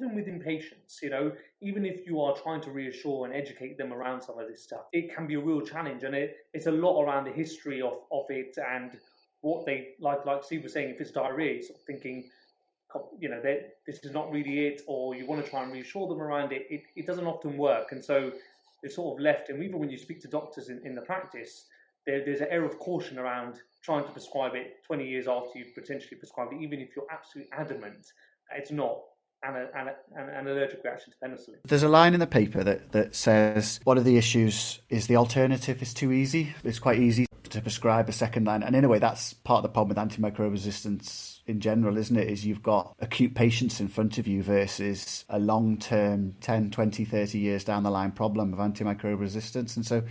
even within patients, even if you are trying to reassure and educate them around some of this stuff, it can be a real challenge. And it's a lot around the history of it and what they, like Steve was saying, if it's diarrhea, sort of thinking, this is not really it, or you want to try and reassure them around it. It doesn't often work. And so it's sort of left, and even when you speak to doctors in the practice, there's an air of caution around trying to prescribe it 20 years after you've potentially prescribed it, even if you're absolutely adamant that it's not an allergic reaction to penicillin. There's a line in the paper that says one of the issues is the alternative is too easy. It's quite easy to prescribe a second line. And in a way, that's part of the problem with antimicrobial resistance in general, isn't it? Is you've got acute patients in front of you versus a long-term 10, 20, 30 years down the line problem of antimicrobial resistance. And so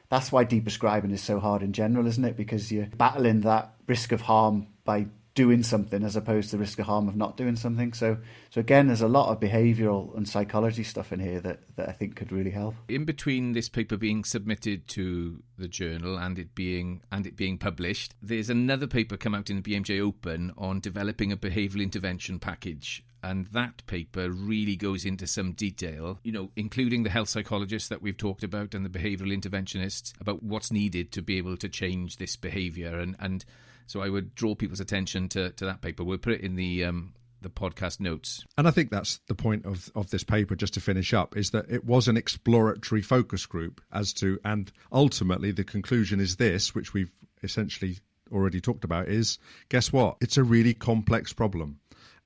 that's why deprescribing is so hard in general, isn't it? Because you're battling that risk of harm by doing something as opposed to the risk of harm of not doing something. So again, there's a lot of behavioural and psychology stuff in here that I think could really help. In between this paper being submitted to the journal and it being published, there's another paper come out in the BMJ Open on developing a behavioural intervention package. And that paper really goes into some detail, including the health psychologists that we've talked about and the behavioural interventionists about what's needed to be able to change this behaviour. And so I would draw people's attention to that paper. We'll put it in the podcast notes. And I think that's the point of this paper, just to finish up, is that it was an exploratory focus group and ultimately the conclusion is this, which we've essentially already talked about, is guess what? It's a really complex problem.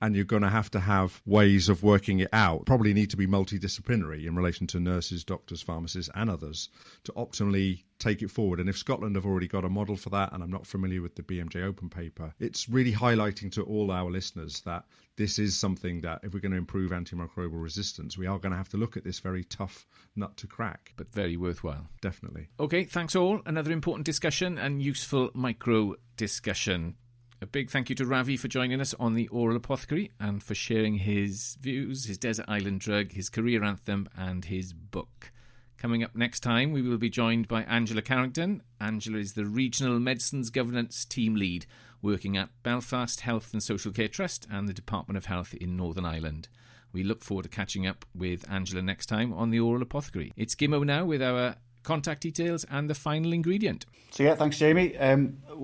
And you're going to have ways of working it out. Probably need to be multidisciplinary in relation to nurses, doctors, pharmacists and others to optimally take it forward. And if Scotland have already got a model for that, and I'm not familiar with the BMJ Open paper, it's really highlighting to all our listeners that this is something that if we're going to improve antimicrobial resistance, we are going to have to look at this very tough nut to crack. But very worthwhile. Definitely. Okay, thanks all. Another important discussion and useful micro discussion. A big thank you to Ravi for joining us on the Oral Apothecary and for sharing his views, his desert island drug, his career anthem and his book. Coming up next time, we will be joined by Angela Carrington. Angela is the Regional Medicines Governance Team Lead, working at Belfast Health and Social Care Trust and the Department of Health in Northern Ireland. We look forward to catching up with Angela next time on the Oral Apothecary. It's Gimmo now with our contact details and the final ingredient. So yeah, thanks Jamie.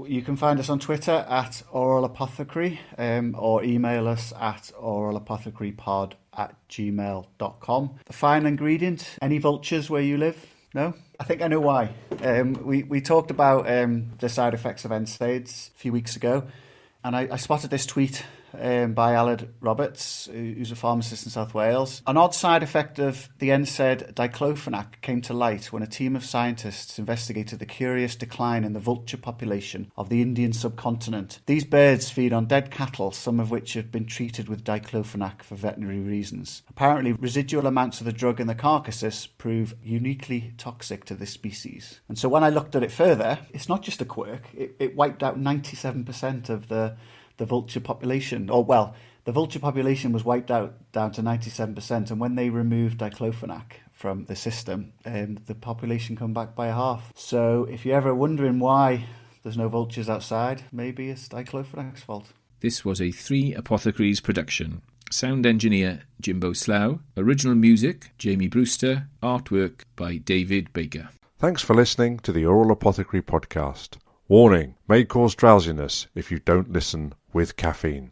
You can find us on Twitter at Oral Apothecary or email us at oralapothecarypod@gmail.com. The final ingredient, any vultures where you live? No? I think I know why. We talked about the side effects of NSAIDs a few weeks ago, and I spotted this tweet by Aled Roberts, who's a pharmacist in South Wales. An odd side effect of the NSAID diclofenac came to light when a team of scientists investigated the curious decline in the vulture population of the Indian subcontinent. These birds feed on dead cattle, some of which have been treated with diclofenac for veterinary reasons. Apparently, residual amounts of the drug in the carcasses prove uniquely toxic to this species. And so when I looked at it further, it's not just a quirk. It wiped out 97% of the vulture population, the vulture population was wiped out down to 97%, and when they removed diclofenac from the system, the population come back by half. So if you're ever wondering why there's no vultures outside, maybe it's diclofenac's fault. This was a 3 Apothecaries production. Sound engineer Jimbo Slough, original music Jamie Brewster, artwork by David Baker. Thanks for listening to the Oral Apothecary podcast. Warning, may cause drowsiness if you don't listen with caffeine.